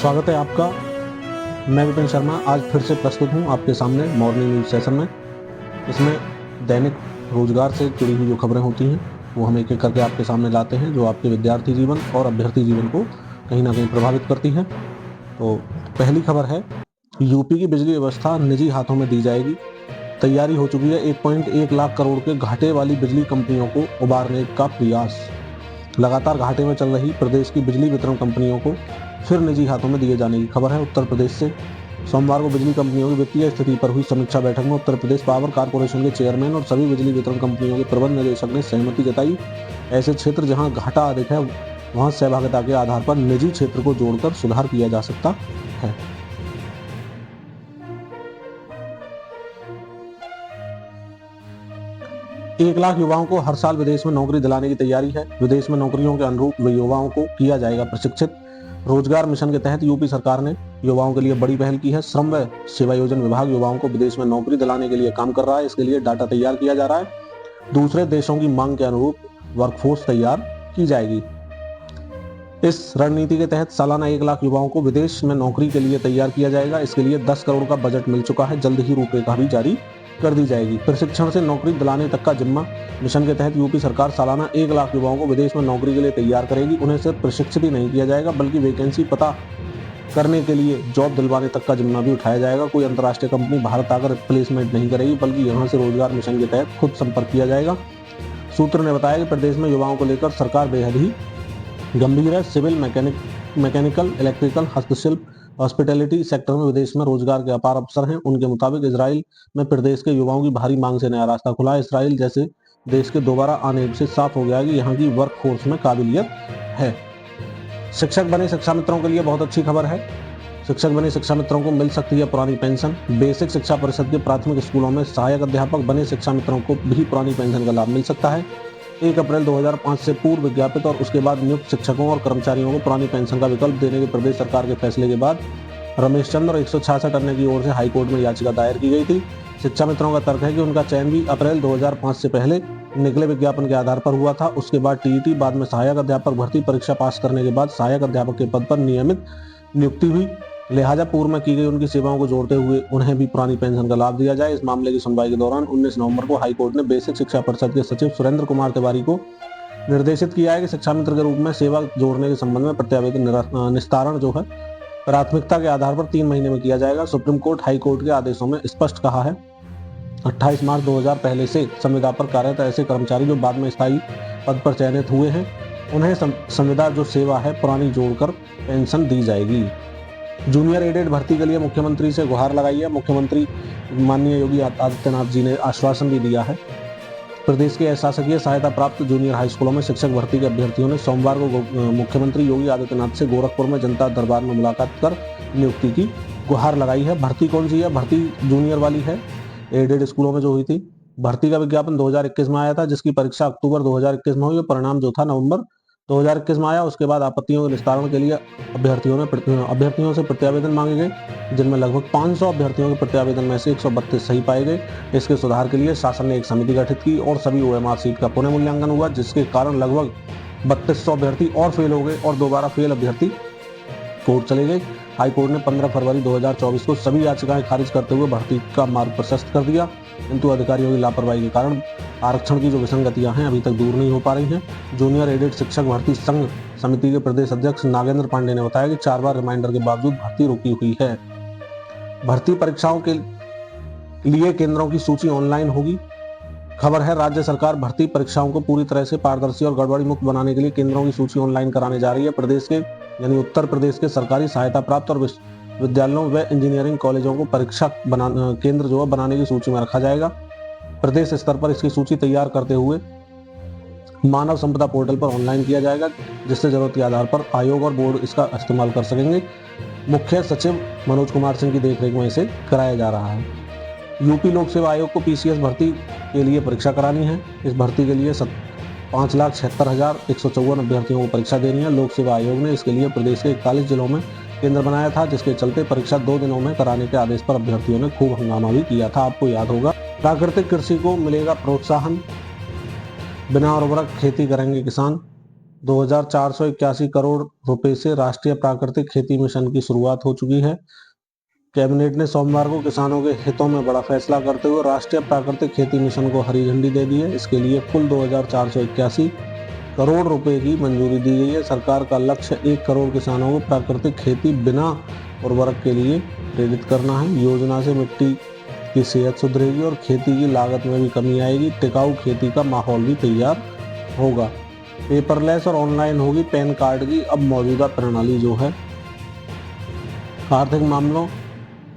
स्वागत है आपका। मैं विपिन शर्मा आज फिर से प्रस्तुत हूँ आपके सामने मॉर्निंग न्यूज सेशन में। इसमें दैनिक रोजगार से जुड़ी हुई जो खबरें होती हैं वो हम एक एक करके आपके सामने लाते हैं, जो आपके विद्यार्थी जीवन और अभ्यर्थी जीवन को कहीं ना कहीं प्रभावित करती हैं। तो पहली खबर है, यूपी की बिजली व्यवस्था निजी हाथों में दी जाएगी। तैयारी हो चुकी है 1.1 लाख करोड़ के घाटे वाली बिजली कंपनियों को उबारने का प्रयास। लगातार घाटे में चल रही प्रदेश की बिजली वितरण कंपनियों को फिर निजी हाथों में दिए जाने की खबर है। उत्तर प्रदेश से सोमवार को बिजली कंपनियों की वित्तीय स्थिति पर हुई समीक्षा बैठक में उत्तर प्रदेश पावर कारपोरेशन के चेयरमैन और सभी बिजली वितरण कंपनियों के प्रबंध निदेशक ने सहमति जताई। ऐसे क्षेत्र जहां घाटा अधिक है वहां सहभागिता के आधार पर निजी क्षेत्र को जोड़कर सुधार किया जा सकता है। 1 लाख युवाओं को हर साल विदेश में नौकरी दिलाने की तैयारी है। विदेश में नौकरियों के अनुरूप युवाओं को किया जाएगा प्रशिक्षित। रोजगार मिशन के तहत यूपी सरकार ने युवाओं के लिए बड़ी पहल की है। श्रम व सेवायोजन विभाग युवाओं को विदेश में नौकरी दिलाने के लिए काम कर रहा है। इसके लिए डाटा तैयार किया जा रहा है। दूसरे देशों की मांग के अनुरूप वर्कफोर्स तैयार की जाएगी। इस रणनीति के तहत सालाना 1 लाख युवाओं को विदेश में नौकरी के लिए तैयार किया जाएगा। इसके लिए 10 करोड़ का बजट मिल चुका है। जल्द ही रूपरेखा भी जारी कर दी जाएगी। प्रशिक्षण से नौकरी दिलाने तक का जिम्मा। मिशन के तहत यूपी सरकार सालाना 1 लाख युवाओं को विदेश में नौकरी के लिए तैयार करेगी। उन्हें सिर्फ प्रशिक्षित ही नहीं किया जाएगा बल्कि वैकेंसी पता करने के लिए जॉब दिलवाने तक का जिम्मा भी उठाया जाएगा। कोई अंतर्राष्ट्रीय कंपनी भारत आकर प्लेसमेंट नहीं करेगी बल्कि यहाँ से रोजगार मिशन के तहत खुद संपर्क किया जाएगा। सूत्र ने बताया कि प्रदेश में युवाओं को लेकर सरकार बेहद ही गंभीर है। सिविल, मैकेनिकल, इलेक्ट्रिकल, हस्तशिल्प, हॉस्पिटैलिटी सेक्टर में विदेश में रोजगार के अपार अवसर हैं। उनके मुताबिक इजराइल में प्रदेश के युवाओं की भारी मांग से नया रास्ता खुला है। इजराइल जैसे देश के दोबारा आने से साफ हो गया है कि यहाँ की वर्कफोर्स में काबिलियत है। शिक्षक बने शिक्षा मित्रों के लिए बहुत अच्छी खबर है। शिक्षक बने शिक्षा मित्रों को मिल सकती है पुरानी पेंशन। बेसिक शिक्षा परिषद के प्राथमिक स्कूलों में सहायक अध्यापक बने शिक्षा मित्रों को भी पुरानी पेंशन का लाभ मिल सकता है। 1 अप्रैल 2005 से पूर्व विज्ञापित और उसके बाद नियुक्त शिक्षकों और कर्मचारियों को पुरानी पेंशन का विकल्प देने के प्रदेश सरकार के फैसले के बाद रमेश चंद्र और 166 अन्य की ओर से हाईकोर्ट में याचिका दायर की गई थी। शिक्षा मित्रों का तर्क है कि उनका चयन भी अप्रैल 2005 से पहले निकले विज्ञापन के आधार पर हुआ था। उसके बाद टीईटी, बाद में सहायक अध्यापक भर्ती परीक्षा पास करने के बाद सहायक अध्यापक के पद पर नियमित नियुक्ति हुई। लिहाजा पूर्व में की गई उनकी सेवाओं को जोड़ते हुए उन्हें भी पुरानी पेंशन का लाभ दिया जाए। इस मामले की सुनवाई के दौरान 19 नवंबर को हाईकोर्ट ने बेसिक शिक्षा परिषद के सचिव सुरेंद्र कुमार तिवारी को निर्देशित किया है कि शिक्षा मित्र के रूप में सेवा जोड़ने के संबंध में प्रत्यावेदन निस्तारण जो है प्राथमिकता के आधार पर 3 महीने में किया जाएगा। सुप्रीम कोर्ट हाई कोर्ट के आदेशों में स्पष्ट कहा है 28 मार्च 2000 पहले से संविदा पर कार्यरत ऐसे कर्मचारी जो बाद में स्थायी पद पर चयनित हुए हैं उन्हें संविदा जो सेवा है पुरानी जोड़कर पेंशन दी जाएगी। जूनियर एडेड भर्ती के लिए मुख्यमंत्री से गुहार लगाई है। मुख्यमंत्री माननीय योगी आदित्यनाथ जी ने आश्वासन भी दिया है। प्रदेश के शासकीय सहायता प्राप्त जूनियर हाई स्कूलों में शिक्षक भर्ती के अभ्यर्थियों ने सोमवार को मुख्यमंत्री योगी आदित्यनाथ से गोरखपुर में जनता दरबार में मुलाकात कर नियुक्ति की गुहार लगाई है। भर्ती कौन सी है? भर्ती जूनियर वाली है, एडेड स्कूलों में जो हुई थी। भर्ती का विज्ञापन 2021 में आया था, जिसकी परीक्षा अक्टूबर 2021 में हुई। परिणाम जो था नवंबर 2021 में आया। उसके बाद आपत्तियों के निस्तारण के लिए अभ्यर्थियों से प्रत्यावेदन मांगे गए, जिनमें लगभग 500 अभ्यर्थियों के प्रत्यावेदन में से 132 सही पाए गए। इसके सुधार के लिए शासन ने एक समिति गठित की और सभी OMR सीट का पुनः मूल्यांकन हुआ, जिसके कारण लगभग 3200 अभ्यर्थी और फेल हो गए और दोबारा फेल अभ्यर्थी कोर्ट चले गए। हाईकोर्ट ने 15 फरवरी 2024 को सभी याचिकाएं खारिज करते हुए भर्ती का मार्ग प्रशस्त कर दिया, किंतु अधिकारियों की लापरवाही के कारण आरक्षण की जो विसंगतियां हैं अभी तक दूर नहीं हो पा रही हैं। जूनियर एडेड शिक्षक भर्ती संघ समिति के प्रदेश अध्यक्ष नागेंद्र पांडे ने बताया कि 4 बार रिमाइंडर के बावजूद भर्ती रुकी हुई है। भर्ती परीक्षाओं के लिए केंद्रों की सूची ऑनलाइन होगी। खबर है, राज्य सरकार भर्ती परीक्षाओं को पूरी तरह से पारदर्शी और गड़बड़ी मुक्त बनाने के लिए केंद्रों की सूची ऑनलाइन कराने जा रही है। प्रदेश के यानी उत्तर प्रदेश के सरकारी सहायता प्राप्त और विद्यालयों व इंजीनियरिंग कॉलेजों को परीक्षा केंद्र जो है बनाने की सूची में रखा जाएगा। प्रदेश स्तर पर इसकी सूची तैयार करते हुए मानव संपदा पोर्टल पर ऑनलाइन किया जाएगा, जिससे जरूरत के आधार पर आयोग और बोर्ड इसका इस्तेमाल कर सकेंगे। मुख्य सचिव मनोज कुमार सिंह की देखरेख में इसे कराया जा रहा है। यूपी लोक सेवा आयोग को PCS भर्ती के लिए परीक्षा करानी है। इस भर्ती के लिए 5,76,154 अभ्यर्थियों को परीक्षा देनी है। लोक सेवा आयोग ने इसके लिए प्रदेश के 41 जिलों में केंद्र बनाया था, जिसके चलते परीक्षा 2 दिनों में कराने के आदेश पर अभ्यर्थियों ने खूब हंगामा भी किया था। आपको याद होगा। प्राकृतिक कृषि को मिलेगा प्रोत्साहन, बिना उर्वरक खेती करेंगे किसान। 2481 करोड़ रुपए से राष्ट्रीय प्राकृतिक खेती मिशन की शुरुआत हो चुकी है। कैबिनेट ने सोमवार को किसानों के हितों में बड़ा फैसला करते हुए राष्ट्रीय प्राकृतिक खेती मिशन को हरी झंडी दे दी है। इसके लिए कुल 2481 करोड़ रुपए की मंजूरी दी गई है। सरकार का लक्ष्य 1 करोड़ किसानों को प्राकृतिक खेती बिना उर्वरक के लिए प्रेरित करना है। योजना से मिट्टी की सेहत सुधरेगी और खेती की लागत में भी कमी आएगी। टिकाऊ खेती का माहौल भी तैयार होगा। पेपरलेस और ऑनलाइन होगी पैन कार्ड की अब मौजूदा प्रणाली जो है। आर्थिक मामलों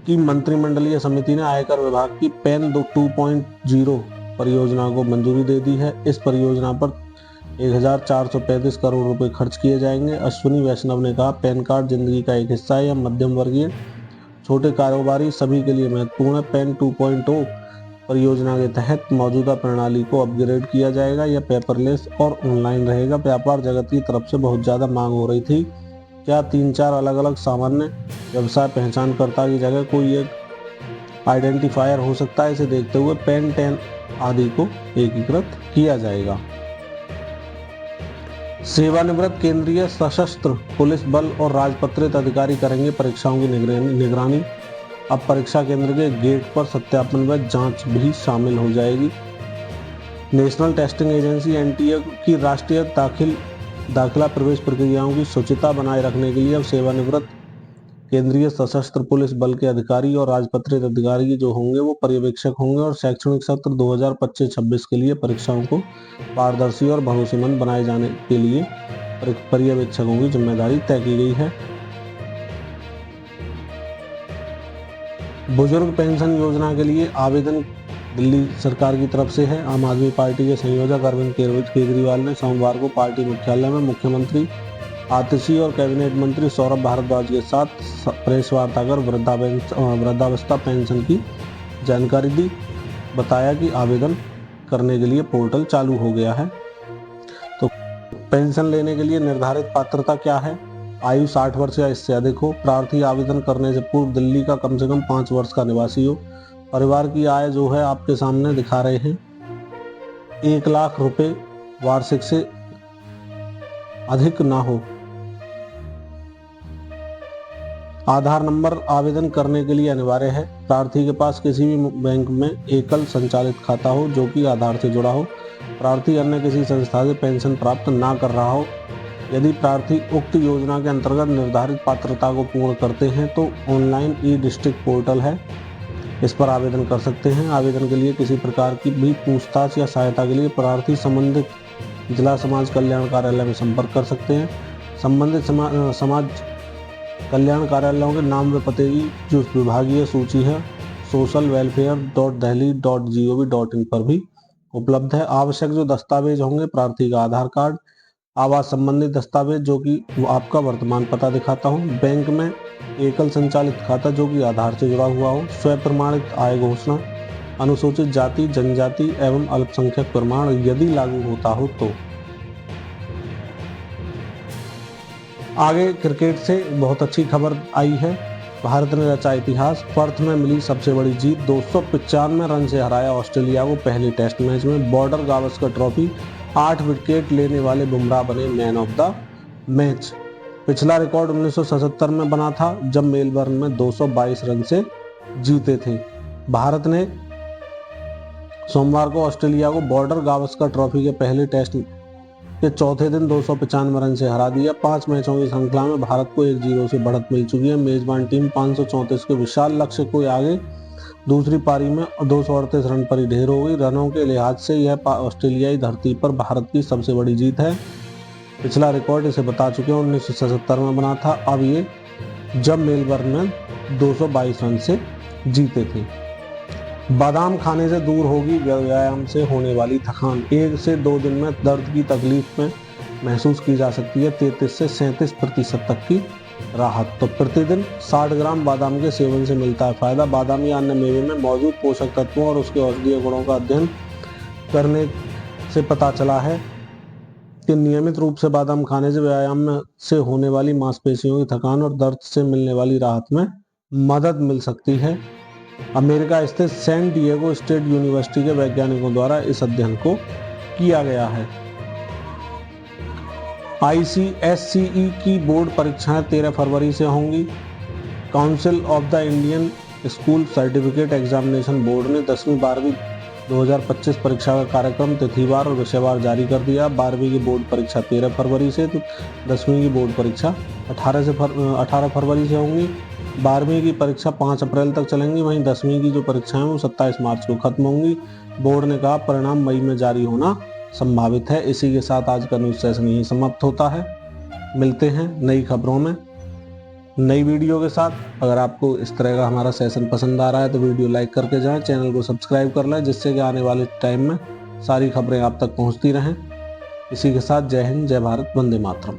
की मंत्रिमंडलीय समिति ने आयकर विभाग की पैन 2.0 परियोजना को मंजूरी दे दी है। इस परियोजना पर 1435 करोड़ रुपए खर्च किए जाएंगे। अश्विनी वैष्णव ने कहा, पैन कार्ड जिंदगी का एक हिस्सा है या मध्यम वर्गीय छोटे कारोबारी सभी के लिए महत्वपूर्ण है। पैन 2.0 परियोजना के तहत मौजूदा प्रणाली को अपग्रेड किया जाएगा। यह पेपरलेस और ऑनलाइन रहेगा। व्यापार जगत की तरफ से बहुत ज़्यादा मांग हो रही थी, क्या 3-4 अलग अलग सामान्य व्यवसाय पहचानकर्ता की जगह कोई एक आइडेंटिफायर हो सकता है। इसे देखते हुए पैन 10 आदि को एकीकृत किया जाएगा। सेवानिवृत्त केंद्रीय सशस्त्र पुलिस बल और राजपत्रित अधिकारी करेंगे परीक्षाओं की निगरानी। अब परीक्षा केंद्र के गेट पर सत्यापन व जांच भी शामिल हो जाएगी। नेशनल टेस्टिंग एजेंसी एनटीए की राष्ट्रीय दाखिला प्रवेश प्रक्रियाओं की शुचिता बनाए रखने के लिए अब सेवानिवृत्त केंद्रीय सशस्त्र पुलिस बल के अधिकारी और राजपत्रित अधिकारी जो होंगे वो पर्यवेक्षक होंगे और शैक्षणिक सत्र 2025-26 के लिए परीक्षाओं को पारदर्शी और भरोसेमंद बनाए जाने के लिए पर्यवेक्षकों की जिम्मेदारी तय की गई है। बुजुर्ग पेंशन योजना के लिए आवेदन दिल्ली सरकार की तरफ से है। आम आदमी पार्टी के संयोजक अरविंद केजरीवाल ने सोमवार को पार्टी मुख्यालय में मुख्यमंत्री आतिशी और कैबिनेट मंत्री सौरभ भारद्वाज के साथ प्रेस वार्ता कर वृद्धावस्था पेंशन की जानकारी दी। बताया कि आवेदन करने के लिए पोर्टल चालू हो गया है। तो पेंशन लेने के लिए निर्धारित पात्रता क्या है? आयु 60 वर्ष या इससे अधिक हो। प्रार्थी आवेदन करने से पूर्व दिल्ली का कम से कम 5 वर्ष का निवासी हो। परिवार की आय जो है आपके सामने दिखा रहे हैं, 1 लाख रुपए वार्षिक से अधिक ना हो। आधार नंबर आवेदन करने के लिए अनिवार्य है। प्रार्थी के पास किसी भी बैंक में एकल संचालित खाता हो जो कि आधार से जुड़ा हो। प्रार्थी अन्य किसी संस्था से पेंशन प्राप्त ना कर रहा हो। यदि प्रार्थी उक्त योजना के अंतर्गत निर्धारित पात्रता को पूर्ण करते हैं तो ऑनलाइन ई डिस्ट्रिक्ट पोर्टल है, इस पर आवेदन कर सकते हैं। आवेदन के लिए किसी प्रकार की भी पूछताछ या सहायता के लिए प्रार्थी संबंधित जिला समाज कल्याण कार्यालय में संपर्क कर सकते हैं। संबंधित समाज कल्याण कार्यालयों के नाम व पते की जो विभागीय सूची है social.welfare.delhi.gov.in पर भी उपलब्ध है। आवश्यक जो दस्तावेज होंगे, प्रार्थी का आधार कार्ड, आवास संबंधी दस्तावेज जो कि आपका वर्तमान पता दिखाता हो, बैंक में एकल संचालित खाता जो कि आधार से जुड़ा हुआ हो, स्वयं प्रमाणित आय घोषणा, अनुसूचित जाति जनजाति एवं अल्पसंख्यक प्रमाण यदि लागू होता हो तो। आगे क्रिकेट से बहुत अच्छी खबर आई है। भारत ने रचा इतिहास, पर्थ में मिली सबसे बड़ी जीत, 295 रन से हराया ऑस्ट्रेलिया को पहले टेस्ट मैच में। बॉर्डर गावस्कर ट्रॉफी, 8 विकेट लेने वाले बुमराह बने मैन ऑफ द मैच। पिछला रिकॉर्ड 1977 में बना था जब मेलबर्न में 222 रन से जीते थे। भारत ने सोमवार को ऑस्ट्रेलिया को बॉर्डर गावस्कर ट्रॉफी के पहले टेस्ट के चौथे दिन 295 रन से हरा दिया। 5 मैचों की श्रृंखला में भारत को 1-0 से बढ़त मिल चुकी है। मेजबान टीम 534 के विशाल लक्ष्य को आगे दूसरी पारी में 238 रन पर ही ढेर हो गई। रनों के लिहाज से यह ऑस्ट्रेलियाई धरती पर भारत की सबसे बड़ी जीत है। पिछला रिकॉर्ड इसे बता चुके हैं 1977 में बना था, अब ये जब मेलबर्न में 222 रन से जीते थे। बादाम खाने से दूर होगी व्यायाम से होने वाली थकान। 1 से 2 दिन में दर्द की तकलीफ में महसूस की जा सकती है 33 से 37% तक की राहत। तो प्रतिदिन 60 ग्राम बादाम के सेवन से मिलता है फायदा। बादाम या अन्य मेवे में मौजूद पोषक तत्वों और उसके औषधीय गुणों का अध्ययन करने से पता चला है कि नियमित रूप से बादाम खाने से व्यायाम से होने वाली मांसपेशियों की थकान और दर्द से मिलने वाली राहत में मदद मिल सकती है। अमेरिका स्थित सैन डिएगो स्टेट यूनिवर्सिटी के वैज्ञानिकों द्वारा इस अध्ययन को किया गया है। ICSCE की बोर्ड परीक्षाएं 13 फरवरी से होंगी। Council of the Indian school certificate examination board ने 10वीं 12वीं 2025 परीक्षा का कार्यक्रम तिथिवार और विषयवार जारी कर दिया। 12वीं की बोर्ड परीक्षा 13 फरवरी से, तो 10वीं की बोर्ड परीक्षा 18 फरवरी से होंगी। 12वीं की परीक्षा 5 अप्रैल तक चलेंगी। वहीं 10वीं की जो परीक्षाएं वो 27 मार्च को खत्म होंगी। बोर्ड ने कहा परिणाम मई में जारी होना संभावित है। इसी के साथ आज का न्यूज़ सेशन यही समाप्त होता है। मिलते हैं नई खबरों में नई वीडियो के साथ। अगर आपको इस तरह का हमारा सेशन पसंद आ रहा है तो वीडियो लाइक करके जाएं, चैनल को सब्सक्राइब कर लें, जिससे कि आने वाले टाइम में सारी खबरें आप तक पहुंचती रहें। इसी के साथ जय हिंद, जय भारत, वंदे मातरम।